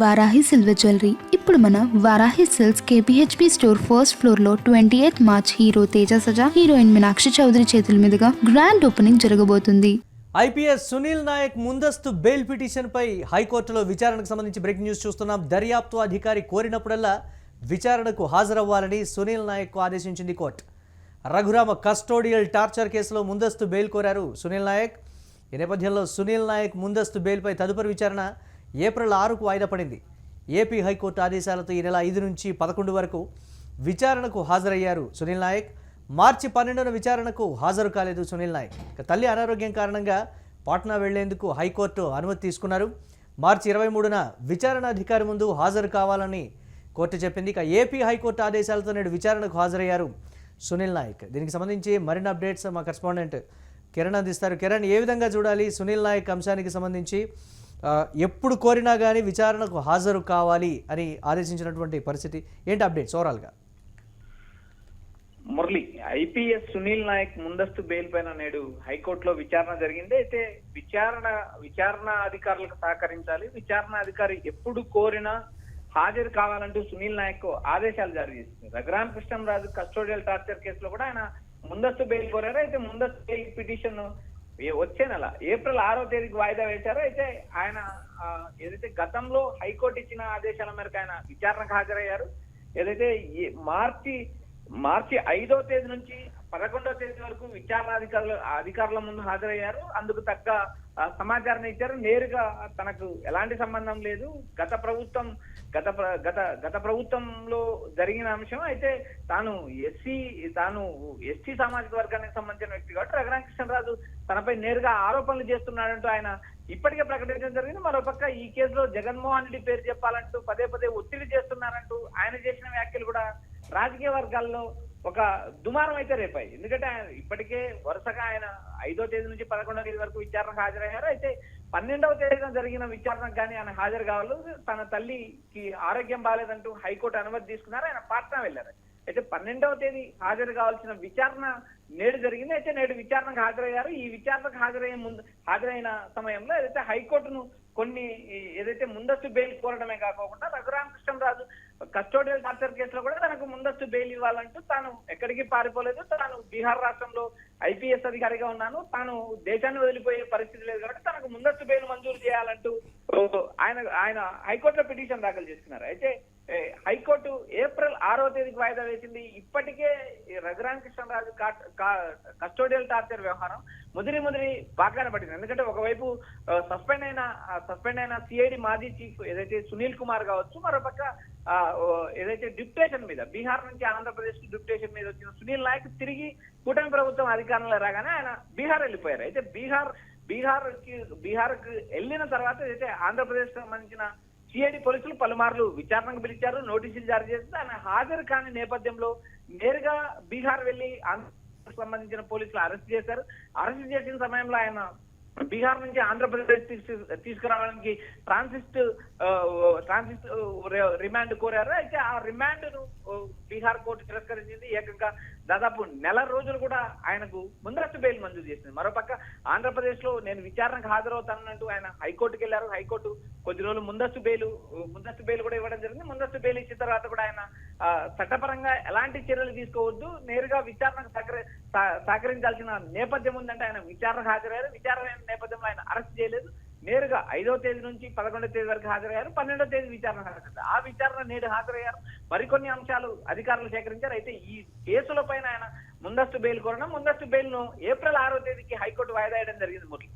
Varahi silver jewellery ఇప్పుడు మన Varahi silks KPHB store first floor లో 28 March hero Teja Sajja heroine Meenakshi Chaudhary చేతుల మీదుగా గ్రాండ్ ఓపెనింగ్ జరగబోతుంది. ఐపీఎస్ సునీల్ నాయక్ ముందస్తు బెయిల్ పిటిషన్ పై హైకోర్టులో విచారణకు సంబంధించి బ్రేకింగ్ న్యూస్ చూస్తున్నాం. దర్యాప్తు అధికారి కోరినప్పుడల్లా విచారణకు హాజరవ్వాలని సునీల్ నాయక్ ఆదేశించింది కోర్టు. రఘురామ కస్టోడియల్ టార్చర్ కేసులో ముందస్తు బెయిల్ కోరారు సునీల్ నాయక్. ఈ నేపథ్యంలో సునీల్ నాయక్ ముందస్తు బెయిల్పై తదుపరి విచారణ ఏప్రిల్ 6కు వాయిదా పడింది. ఏపీ హైకోర్టు ఆదేశాలతో ఈ నెల 5 నుంచి 11 వరకు విచారణకు హాజరయ్యారు సునీల్ నాయక్. మార్చి 12న విచారణకు హాజరు కాలేదు సునీల్ నాయక్. తల్లి అనారోగ్యం కారణంగా పాట్నా వెళ్లేందుకు హైకోర్టు అనుమతి తీసుకున్నారు. మార్చి 23న విచారణ అధికారి ముందు హాజరు కావాలని కోర్టు చెప్పింది. ఏపీ హైకోర్టు ఆదేశాలతో నేడు విచారణకు హాజరయ్యారు సునీల్ నాయక్. దీనికి సంబంధించి మరిన్ని అప్డేట్స్ మా కరెస్పాండెంట్ కిరణ్ అందిస్తారు. కిరణ్, ఏ విధంగా చూడాలి సునీల్ నాయక్ అంశానికి సంబంధించి? ఎప్పుడు కోరినా కానీ విచారణకు హాజరు కావాలి అని ఆదేశించినటువంటి పరిస్థితి ఏంటి? అప్డేట్స్ ఓవరాల్గా. మురళి, ఐపీఎస్ సునీల్ నాయక్ ముందస్తు బెయిల్ పైన నేడు హైకోర్టులో విచారణ జరిగింది. అయితే విచారణ అధికారులకు సహకరించాలి, విచారణ అధికారి ఎప్పుడు కోరినా హాజరు కావాలంటూ సునీల్ నాయక్ ఆదేశాలు జారీ చేసింది. రఘురామ కృష్ణంరాజు కస్టోడియల్ టార్చర్ కేసులో కూడా ఆయన ముందస్తు బెయిల్ కోరారు. అయితే ముందస్తు బెయిల్ పిటిషన్ వచ్చే నెల ఏప్రిల్ 6వ తేదీకి వాయిదా వేశారు. అయితే ఆయన ఏదైతే గతంలో హైకోర్టు ఇచ్చిన ఆదేశాల మేరకు ఆయన విచారణకు హాజరయ్యారు. ఏదైతే మార్చి 5వ తేదీ నుంచి 11వ తేదీ వరకు విచారణ అధికారుల ముందు హాజరయ్యారు. అందుకు తగ్గ సమాచారం ఇచ్చారు. నేరుగా తనకు ఎలాంటి సంబంధం లేదు, గత ప్రభుత్వంలో జరిగిన అంశం. అయితే తాను ఎస్టీ సామాజిక వర్గానికి సంబంధించిన వ్యక్తి కాబట్టి రఘురామ కృష్ణరాజు తనపై నేరుగా ఆరోపణలు చేస్తున్నాడంటూ ఆయన ఇప్పటికే ప్రకటించడం జరిగింది. మరోపక్క ఈ కేసులో జగన్మోహన్ రెడ్డి పేరు చెప్పాలంటూ పదే ఒత్తిడి చేస్తున్నారంటూ ఆయన చేసిన వ్యాఖ్యలు కూడా రాజకీయ వర్గాల్లో ఒక దుమారం అయితే రేపాయి. ఎందుకంటే ఆయన ఇప్పటికే వరుసగా ఆయన 5వ తేదీ నుంచి 11వ తేదీ వరకు విచారణకు హాజరయ్యారు. అయితే 12వ తేదీన జరిగిన విచారణకు కానీ ఆయన హాజరు కావాలి. తన తల్లికి ఆరోగ్యం బాగాలేదంటూ హైకోర్టు అనుమతి తీసుకున్నారు. ఆయన పాట్నా వెళ్లారు. అయితే 12వ తేదీ హాజరు కావాల్సిన విచారణ నేడు జరిగింది. అయితే నేడు విచారణకు హాజరయ్యారు. ఈ విచారణకు హాజరైన సమయంలో ఏదైతే హైకోర్టును కొన్ని ఏదైతే ముందస్తు బెయిల్ కోరడమే కాకుండా రఘురామ కృష్ణంరాజు కస్టోడియల్ టార్చర్ కేసులో కూడా తనకు ముందస్తు బెయిల్ ఇవ్వాలంటూ తాను ఎక్కడికి పారిపోలేదు, తాను బీహార్ రాష్ట్రంలో ఐపీఎస్ అధికారిగా ఉన్నాను, తాను దేశాన్ని వదిలిపోయే పరిస్థితి లేదు కాబట్టి తనకు ముందస్తు బెయిల్ మంజూరు చేయాలంటూ ఆయన హైకోర్టులో పిటిషన్ దాఖలు చేస్తున్నారు. అయితే హైకోర్టు ఏప్రిల్ 6వ తేదీకి వాయిదా వేసింది. ఇప్పటికే రఘురామ కృష్ణరాజు కస్టోడియల్ టార్చర్ వ్యవహారం ముదిరి బాగానే పట్టింది. ఎందుకంటే ఒకవైపు సస్పెండ్ అయిన సిఐడి మాజీ చీఫ్ ఏదైతే సునీల్ కుమార్ కావచ్చు, మరోపక్క ఏదైతే డిప్యుటేషన్ మీద బీహార్ నుంచి ఆంధ్రప్రదేశ్ కి డిప్యుటేషన్ మీద వచ్చిన సునీల్ నాయక్ తిరిగి కూటమి ప్రభుత్వం అధికారంలో రాగానే ఆయన బీహార్ వెళ్ళిపోయారు. అయితే బీహార్ కి వెళ్ళిన తర్వాత ఏదైతే ఆంధ్రప్రదేశ్ సంబంధించిన సిఐడి పోలీసులు పలుమార్లు విచారణకు పిలిచారు, నోటీసులు జారీ చేస్తే ఆయన హాజరు కాని నేపథ్యంలో నేరుగా బీహార్ వెళ్లి ఆంధ్రప్రదేశ్ సంబంధించిన పోలీసులు అరెస్ట్ చేశారు. అరెస్ట్ చేసిన సమయంలో ఆయన బీహార్ నుంచి ఆంధ్రప్రదేశ్ తీసుకురావడానికి ట్రాన్సిస్ట్ రిమాండ్ కోరారు. అయితే ఆ రిమాండ్ ను బీహార్ కోర్టు తిరస్కరించింది. ఏకంగా దాదాపు నెల రోజులు కూడా ఆయనకు ముందస్తు బెయిల్ మంజూరు చేసింది. మరోపక్క ఆంధ్రప్రదేశ్ లో నేను విచారణకు హాజరవుతానంటూ ఆయన హైకోర్టుకు వెళ్లారు. హైకోర్టు కొద్ది రోజులు ముందస్తు బెయిల్ కూడా ఇవ్వడం జరిగింది. ముందస్తు బెయిల్ ఇచ్చిన తర్వాత కూడా ఆయన చట్టపరంగా ఎలాంటి చర్యలు తీసుకోవద్దు, నేరుగా విచారణకు సహకరించాల్సిన నేపథ్యం ఉందంటే ఆయన విచారణకు హాజరయ్యారు. విచారణ నేపథ్యంలో ఆయన అరెస్ట్ చేయలేదు. నేరుగా 5వ తేదీ నుంచి 11వ తేదీ వరకు హాజరయ్యారు. 12వ తేదీ విచారణ హాజరయ్యారు. ఆ విచారణ నేడు హాజరయ్యారు. మరికొన్ని అంశాలు అధికారులు సేకరించారు. అయితే ఈ కేసుల పైన ఆయన ముందస్తు బెయిల్ కోరడం, ముందస్తు బెయిల్ ను ఏప్రిల్ 6వ తేదీకి హైకోర్టు వాయిదా వేయడం జరిగింది. Murali,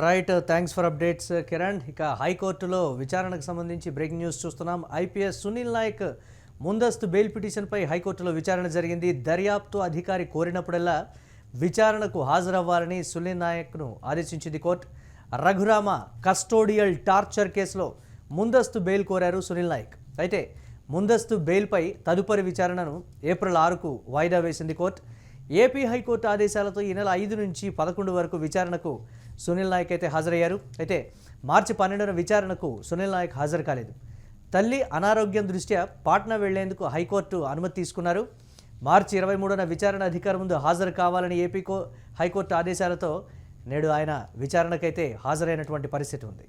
right, thanks for updates Kiran. ఇక హైకోర్టులో విచారణకు సంబంధించి బ్రేకింగ్ న్యూస్ చూస్తున్నాం. ఐపీఎస్ సునీల్ నాయక్ ముందస్తు బెయిల్ పిటిషన్పై హైకోర్టులో విచారణ జరిగింది. దర్యాప్తు అధికారి కోరినప్పుడల్లా విచారణకు హాజరవ్వాలని సునీల్ నాయక్ను ఆదేశించింది కోర్టు. రఘురామ కస్టోడియల్ టార్చర్ కేసులో ముందస్తు బెయిల్ కోరారు సునీల్ నాయక్. అయితే ముందస్తు బెయిల్పై తదుపరి విచారణను ఏప్రిల్ 6కు వాయిదా వేసింది కోర్టు. ఏపీ హైకోర్టు ఆదేశాలతో ఈ నెల 5 నుంచి 11 వరకు విచారణకు సునీల్ నాయక్ అయితే హాజరయ్యారు. అయితే మార్చి 12న విచారణకు సునీల్ నాయక్ హాజరు కాలేదు. తల్లి అనారోగ్యం దృష్ట్యా పాట్నా వెళ్లేందుకు హైకోర్టు అనుమతి తీసుకున్నారు. మార్చి 23న విచారణ అధికారి ముందు హాజరు కావాలని ఏపీ హైకోర్టు ఆదేశాలతో నేడు ఆయన విచారణకైతే హాజరైనటువంటి పరిస్థితి ఉంది.